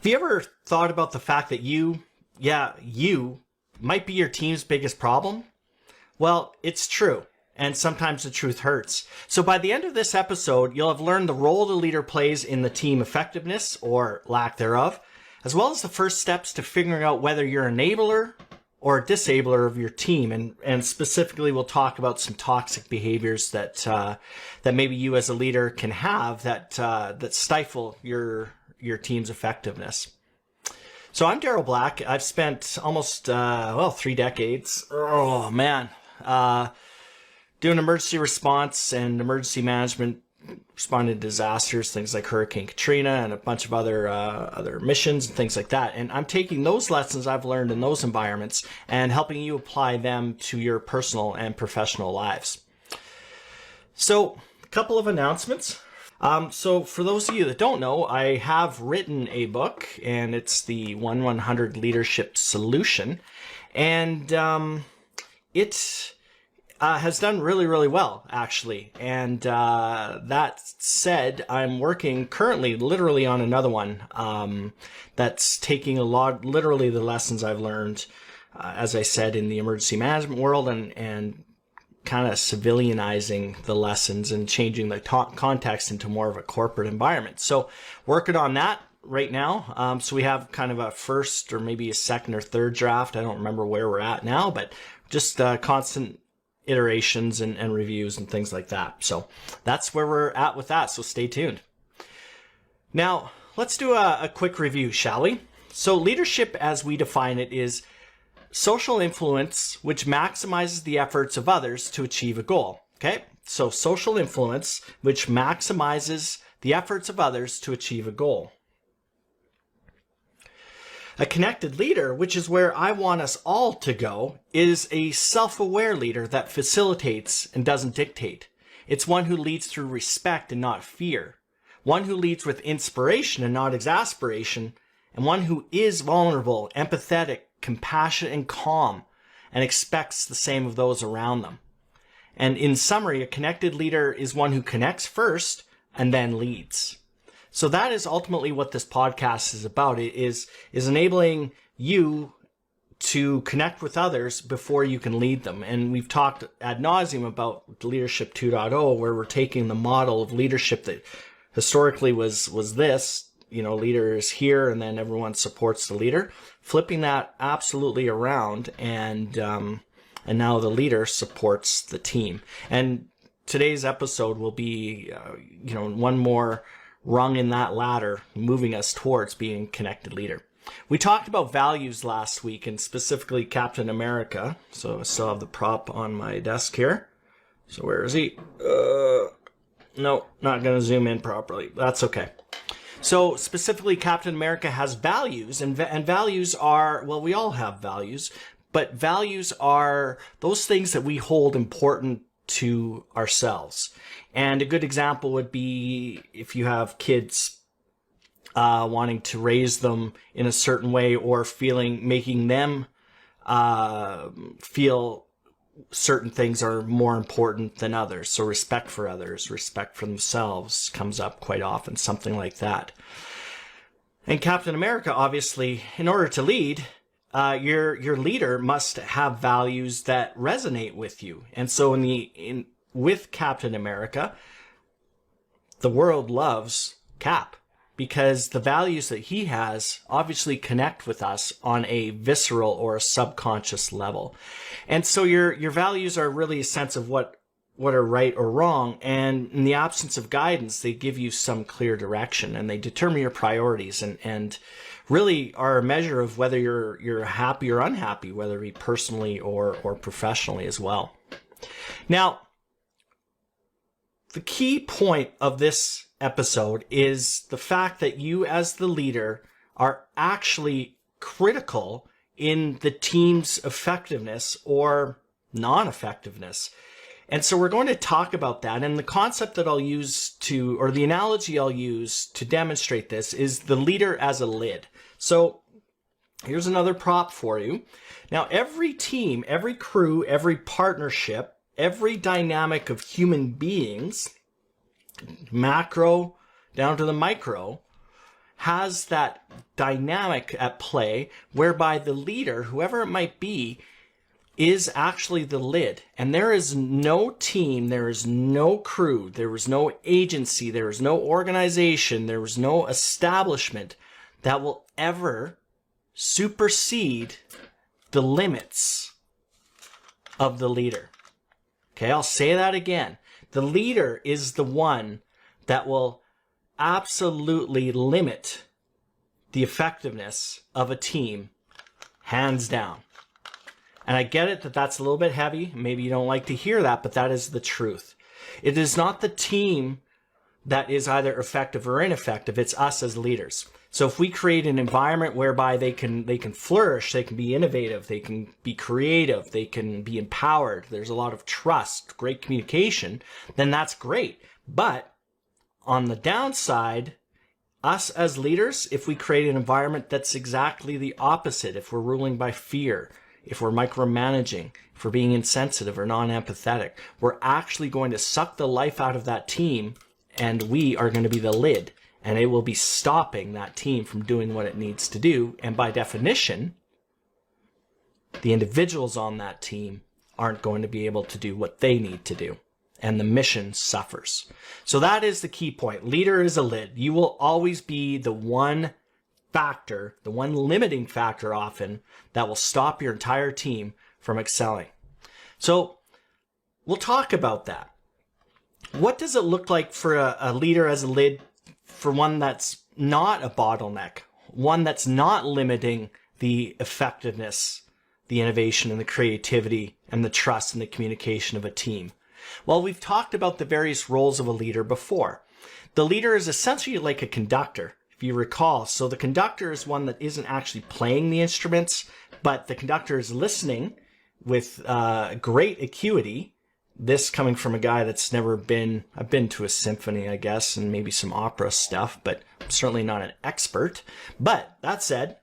Have you ever thought about the fact that you might be your team's biggest problem? Well, it's true, and sometimes the truth hurts. So by the end of this episode, you'll have learned the role the leader plays in the team effectiveness, or lack thereof, as well as the first steps to figuring out whether you're an enabler or a disabler of your team. And specifically, we'll talk about some toxic behaviors that maybe you as a leader can have that stifle your team's effectiveness. So I'm Daryl Black. I've spent almost 3 decades. Oh man, doing emergency response and emergency management, responding to disasters, things like Hurricane Katrina and a bunch of other missions and things like that. And I'm taking those lessons I've learned in those environments and helping you apply them to your personal and professional lives. So, a couple of announcements. So for those of you that don't know, I have written a book, and it's the 1-100 Leadership Solution, and it has done really, really well, actually. And that said, I'm working currently literally on another one that's taking literally the lessons I've learned, as I said, in the emergency management world and kind of civilianizing the lessons and changing the context into more of a corporate environment. So working on that right now. So we have kind of a first or maybe a second or third draft. I don't remember where we're at now, but just constant iterations and reviews and things like that. So that's where we're at with that. So stay tuned. Now, let's do a quick review, shall we? So leadership, as we define it, is social influence which maximizes the efforts of others to achieve a goal. Okay? So social influence which maximizes the efforts of others to achieve a goal. A connected leader, which is where I want us all to go, is a self-aware leader that facilitates and doesn't dictate. It's one who leads through respect and not fear. One who leads with inspiration and not exasperation. And one who is vulnerable, empathetic, compassionate, and calm, and expects the same of those around them. And in summary, a connected leader is one who connects first and then leads. So that is ultimately what this podcast is about. It is enabling you to connect with others before you can lead them. And we've talked ad nauseum about Leadership 2.0, where we're taking the model of leadership that historically was this, leader is here and then everyone supports the leader, flipping that absolutely around, and now the leader supports the team. And today's episode will be, one more rung in that ladder, moving us towards being a connected leader. We talked about values last week, and specifically Captain America. So I still have the prop on my desk here. So where is he? No, not going to zoom in properly. That's okay. So specifically, Captain America has values, and values are, well, we all have values, but values are those things that we hold important to ourselves. And a good example would be if you have kids wanting to raise them in a certain way, or making them feel certain things are more important than others. So respect for others, respect for themselves comes up quite often, something like that. And Captain America, obviously, in order to lead, your leader must have values that resonate with you. And so with Captain America, the world loves Cap, because the values that he has obviously connect with us on a visceral or a subconscious level. And so your values are really a sense of what are right or wrong, and in the absence of guidance, they give you some clear direction, and they determine your priorities, and really are a measure of whether you're happy or unhappy, whether it be personally or professionally as well. Now, the key point of this episode is the fact that you as the leader are actually critical in the team's effectiveness or non-effectiveness. And so we're going to talk about that. And the concept that I'll use or the analogy I'll use to demonstrate this is the leader as a lid. So here's another prop for you. Now, every team, every crew, every partnership, every dynamic of human beings, macro down to the micro, has that dynamic at play whereby the leader, whoever it might be, is actually the lid. And there is no team, there is no crew, there is no agency, there is no organization, there is no establishment that will ever supersede the limits of the leader. Okay, I'll say that again. The leader is the one that will absolutely limit the effectiveness of a team, hands down. And I get it that that's a little bit heavy. Maybe you don't like to hear that, but that is the truth. It is not the team that is either effective or ineffective. It's us as leaders. So if we create an environment whereby they can flourish, they can be innovative, they can be creative, they can be empowered, there's a lot of trust, great communication, then that's great. But on the downside, us as leaders, if we create an environment that's exactly the opposite, if we're ruling by fear, if we're micromanaging, if we're being insensitive or non-empathetic, we're actually going to suck the life out of that team, and we are going to be the lid, and it will be stopping that team from doing what it needs to do. And by definition, the individuals on that team aren't going to be able to do what they need to do, and the mission suffers. So that is the key point. Leader is a lid. You will always be the one factor, the one limiting factor often, that will stop your entire team from excelling. So we'll talk about that. What does it look like for a leader as a lid, for one that's not a bottleneck, one that's not limiting the effectiveness, the innovation and the creativity and the trust and the communication of a team? Well, we've talked about the various roles of a leader before. The leader is essentially like a conductor, if you recall. So the conductor is one that isn't actually playing the instruments, but the conductor is listening with great acuity. This coming from a guy that's never been, I've been to a symphony, I guess, and maybe some opera stuff, but I'm certainly not an expert. But that said,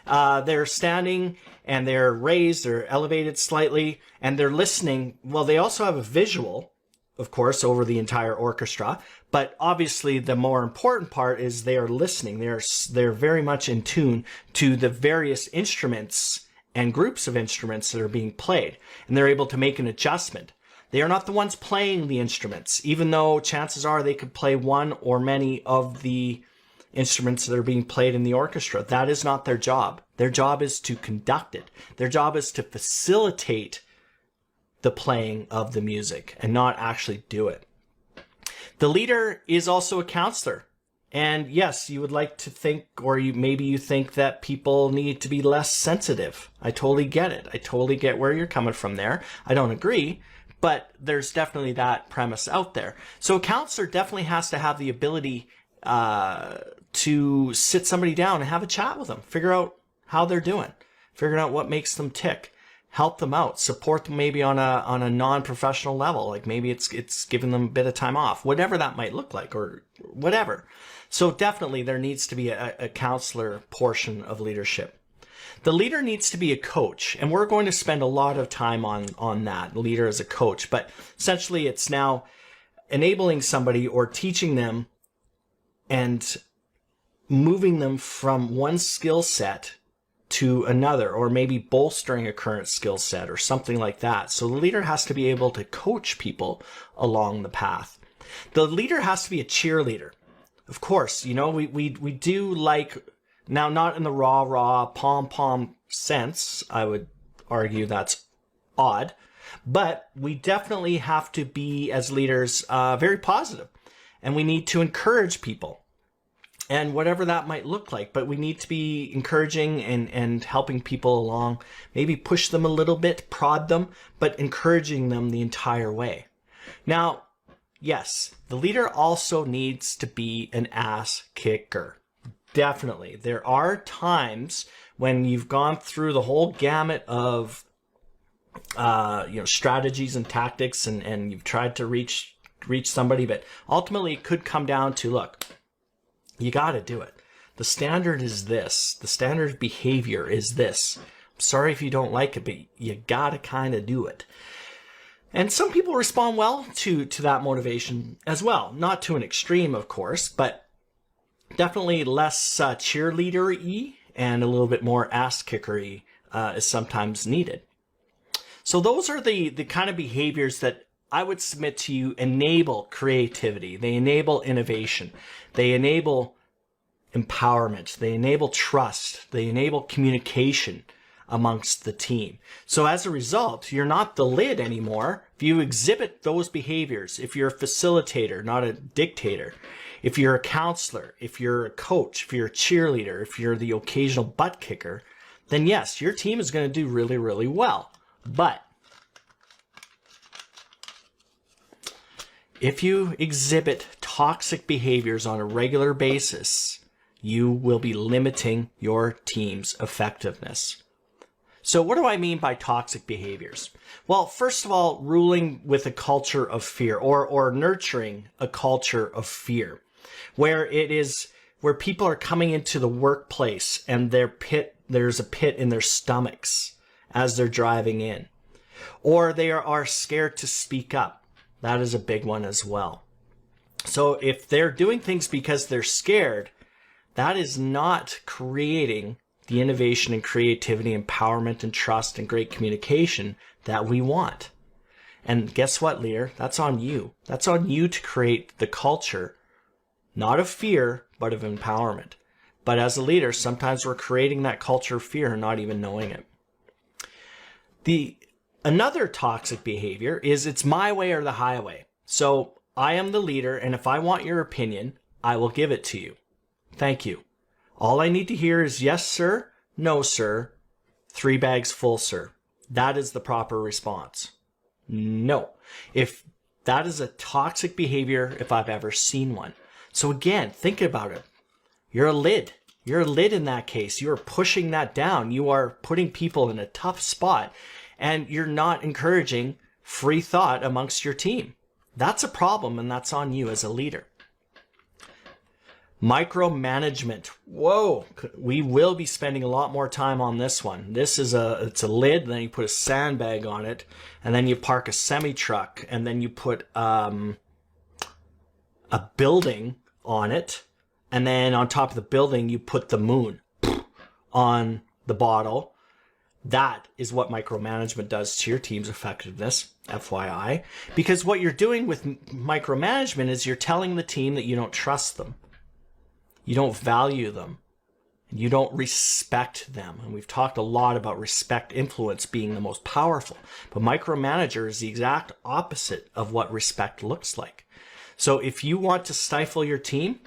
they're standing and they're raised, they're elevated slightly, and they're listening. Well, they also have a visual, of course, over the entire orchestra. But obviously, the more important part is they are listening. They're very much in tune to the various instruments and groups of instruments that are being played, and they're able to make an adjustment. They are not the ones playing the instruments, even though chances are they could play one or many of the instruments that are being played in the orchestra. That is not their job. Their job is to conduct it. Their job is to facilitate the playing of the music and not actually do it. The leader is also a counselor. And yes, you would like to think, or maybe you think that people need to be less sensitive. I totally get it. I totally get where you're coming from there. I don't agree, but there's definitely that premise out there. So a counselor definitely has to have the ability to sit somebody down and have a chat with them, figure out how they're doing, figure out what makes them tick, help them out, support them maybe on a non-professional level, like maybe it's giving them a bit of time off, whatever that might look like, or whatever. So definitely there needs to be a counselor portion of leadership. The leader needs to be a coach, and we're going to spend a lot of time on that, leader as a coach. But essentially it's now enabling somebody or teaching them and moving them from one skill set to another, or maybe bolstering a current skill set or something like that. So the leader has to be able to coach people along the path. The leader has to be a cheerleader. Of course, you know, we do like, now not in the rah pom-pom sense, I would argue that's odd, but we definitely have to be, as leaders, very positive, and we need to encourage people. And whatever that might look like, but we need to be encouraging and helping people along, maybe push them a little bit, prod them, but encouraging them the entire way. Now, yes, the leader also needs to be an ass kicker. Definitely. There are times when you've gone through the whole gamut of strategies and tactics and you've tried to reach somebody, but ultimately it could come down to, look, you got to do it. The standard is this. The standard behavior is this. I'm sorry if you don't like it, but you got to kind of do it. And some people respond well to that motivation as well. Not to an extreme, of course, but Definitely less cheerleader-y and a little bit more ass-kicker-y is sometimes needed. So those are the kind of behaviors that I would submit to you enable creativity. They enable innovation. They enable empowerment. They enable trust. They enable communication amongst the team. So as a result, you're not the lid anymore. If you exhibit those behaviors, if you're a facilitator, not a dictator, if you're a counselor, if you're a coach, if you're a cheerleader, if you're the occasional butt kicker, then yes, your team is going to do really, really well. But if you exhibit toxic behaviors on a regular basis, you will be limiting your team's effectiveness. So what do I mean by toxic behaviors? Well, first of all, ruling with a culture of fear or nurturing a culture of fear, where people are coming into the workplace and there's a pit in their stomachs as they're driving in, or they are scared to speak up. That is a big one as well. So if they're doing things because they're scared, that is not creating the innovation and creativity, empowerment and trust and great communication that we want. And guess what, leader? That's on you. That's on you to create the culture, not of fear, but of empowerment. But as a leader, sometimes we're creating that culture of fear and not even knowing it. Another toxic behavior is it's my way or the highway. So I am the leader, and if I want your opinion, I will give it to you. Thank you. All I need to hear is yes, sir, no, sir, 3 bags full, sir. That is the proper response. No. If that is a toxic behavior, if I've ever seen one. So again, think about it. You're a lid. You're a lid in that case. You are pushing that down. You are putting people in a tough spot, and you're not encouraging free thought amongst your team. That's a problem, and that's on you as a leader. Micromanagement. Whoa, we will be spending a lot more time on this one. It's a lid, and then you put a sandbag on it, and then you park a semi-truck, and then you put a building on it, and then on top of the building you put the moon on the bottle. That is what micromanagement does to your team's effectiveness, FYI. Because what you're doing with micromanagement is you're telling the team that you don't trust them. You don't value them. You don't respect them. And we've talked a lot about respect, influence being the most powerful. But micromanager is the exact opposite of what respect looks like. So if you want to stifle your team,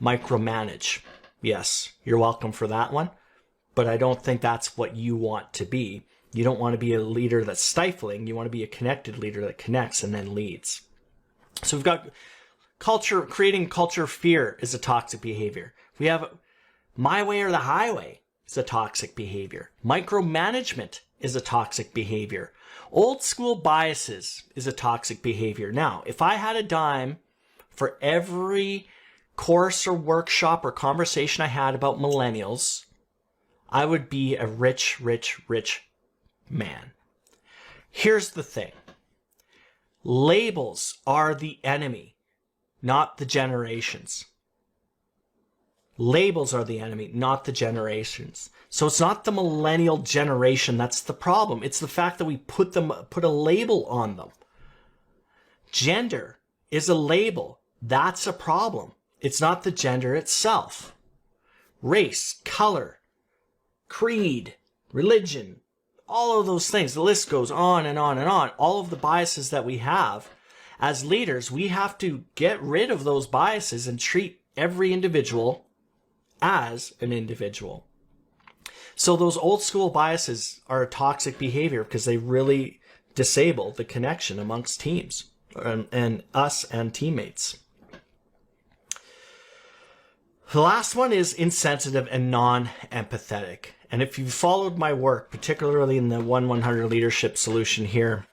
micromanage. Yes, you're welcome for that one. But I don't think that's what you want to be. You don't want to be a leader that's stifling. You want to be a connected leader that connects and then leads. So we've got culture, creating culture of fear is a toxic behavior. We have my way or the highway is a toxic behavior. Micromanagement is a toxic behavior. Old school biases is a toxic behavior. Now, if I had a dime for every course or workshop or conversation I had about millennials, I would be a rich, rich, rich man. Here's the thing. Labels are the enemy, not the generations. Labels are the enemy, not the generations. So it's not the millennial generation that's the problem. It's the fact that we put a label on them. Gender is a label. That's a problem. It's not the gender itself. Race, color, creed, religion, all of those things. The list goes on and on and on. All of the biases that we have as leaders, we have to get rid of those biases and treat every individual as an individual. So those old school biases are a toxic behavior because they really disable the connection amongst teams and us and teammates. The last one is insensitive and non-empathetic. And if you've followed my work, particularly in the 1-100 leadership solution here,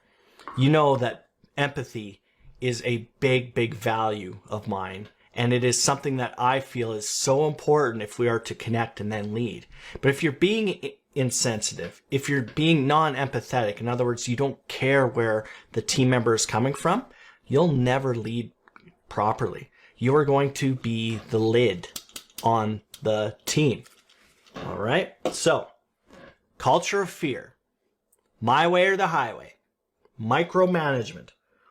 you know that empathy is a big, big value of mine. And it is something that I feel is so important if we are to connect and then lead. But if you're being insensitive, if you're being non-empathetic, in other words, you don't care where the team member is coming from, you'll never lead properly. You are going to be the lid on the team. All right. So, culture of fear, my way or the highway, micromanagement,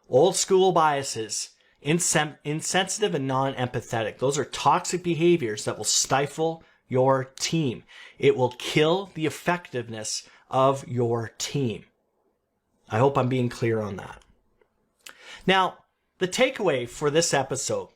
old school biases, insensitive and non-empathetic. Those are toxic behaviors that will stifle your team. It will kill the effectiveness of your team. I hope I'm being clear on that. Now, the takeaway for this episode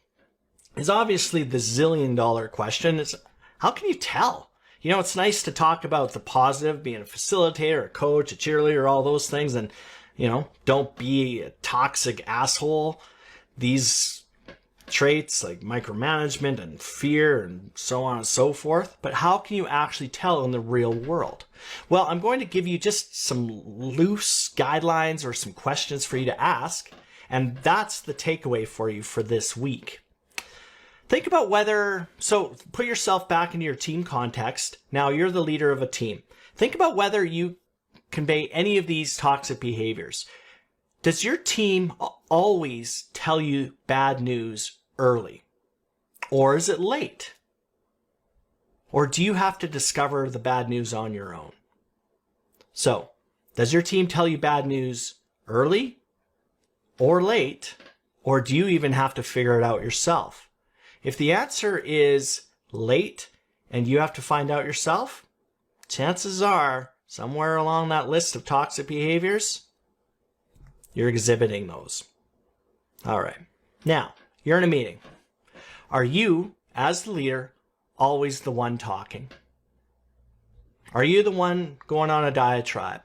is obviously the zillion-dollar question is, how can you tell? You know, it's nice to talk about the positive, being a facilitator, a coach, a cheerleader, all those things, and, you know, don't be a toxic asshole. These traits like micromanagement and fear and so on and so forth. But how can you actually tell in the real world? Well, I'm going to give you just some loose guidelines or some questions for you to ask. And that's the takeaway for you for this week. Think about so put yourself back into your team context. Now you're the leader of a team. Think about whether you convey any of these toxic behaviors. Does your team always tell you bad news early? Or is it late? Or do you have to discover the bad news on your own? So, does your team tell you bad news early or late? Or do you even have to figure it out yourself? If the answer is late and you have to find out yourself, chances are somewhere along that list of toxic behaviors, you're exhibiting those. All right. Now, you're in a meeting. Are you, as the leader, always the one talking? Are you the one going on a diatribe?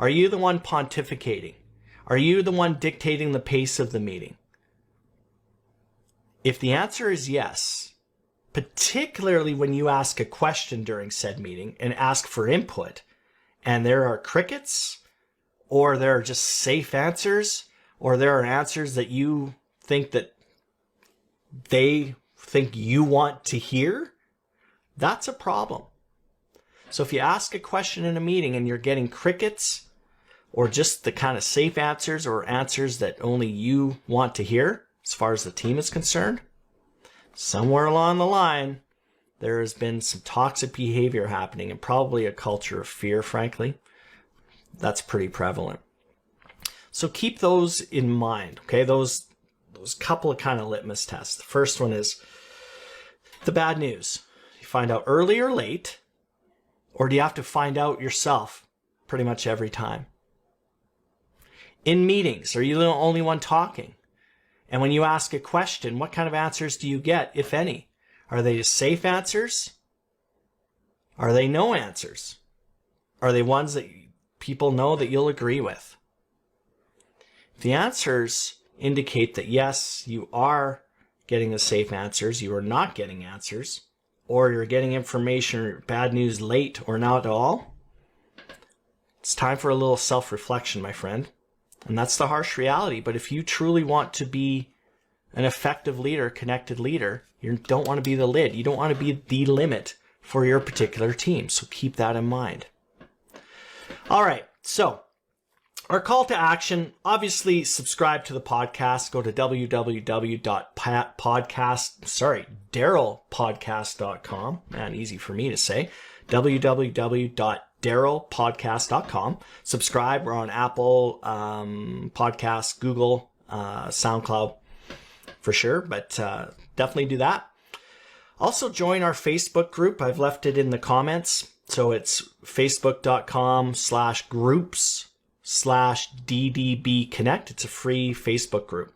Are you the one pontificating? Are you the one dictating the pace of the meeting? If the answer is yes, particularly when you ask a question during said meeting and ask for input, and there are crickets, or there are just safe answers, or there are answers that you think that they think you want to hear, that's a problem. So if you ask a question in a meeting and you're getting crickets, or just the kind of safe answers or answers that only you want to hear, as far as the team is concerned, somewhere along the line, there has been some toxic behavior happening and probably a culture of fear, frankly. That's pretty prevalent. So keep those in mind, okay? Those couple of kind of litmus tests. The first one is the bad news. You find out early or late, or do you have to find out yourself pretty much every time? In meetings, are you the only one talking? And when you ask a question, what kind of answers do you get, if any? Are they safe answers? Are they no answers? Are they ones that people know that you'll agree with? If the answers indicate that yes, you are getting the safe answers, you are not getting answers, or you're getting information or bad news late or not at all, it's time for a little self-reflection, my friend. And that's the harsh reality. But if you truly want to be an effective leader, connected leader, you don't want to be the lid. You don't want to be the limit for your particular team. So keep that in mind. All right. So our call to action, obviously subscribe to the podcast. Go to darylpodcast.com. Man, easy for me to say. www.darylpodcast.com. Subscribe. We're on Apple Podcasts, Google, SoundCloud for sure, but definitely do that. Also join our Facebook group. I've left it in the comments. So it's facebook.com/groups/DDB Connect. It's a free Facebook group.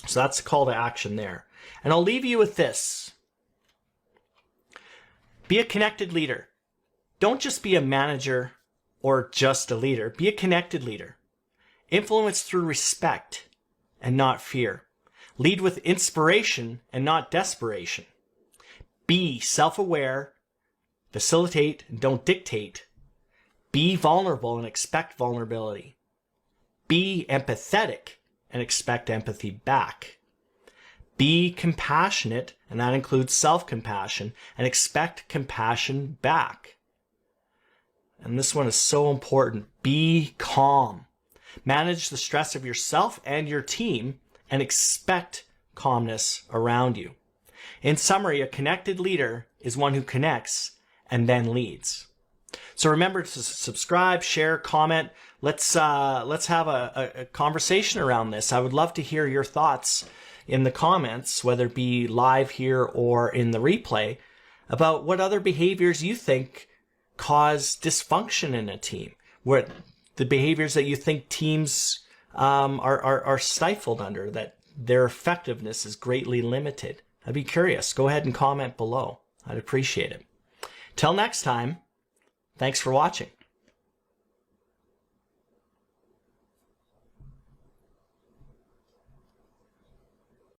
So that's the call to action there. And I'll leave you with this. Be a connected leader. Don't just be a manager or just a leader. Be a connected leader. Influence through respect and not fear. Lead with inspiration and not desperation. Be self-aware. Facilitate and don't dictate. Be vulnerable and expect vulnerability. Be empathetic and expect empathy back. Be compassionate, and that includes self-compassion, and expect compassion back. And this one is so important. Be calm. Manage the stress of yourself and your team and expect calmness around you. In summary, a connected leader is one who connects and then leads. So remember to subscribe, share, comment. Let's have a conversation around this. I would love to hear your thoughts in the comments, whether it be live here or in the replay, about what other behaviors you think cause dysfunction in a team, where the behaviors that you think teams are stifled under, that their effectiveness is greatly limited. I'd be curious. Go ahead and comment below. I'd appreciate it. Till next time, thanks for watching.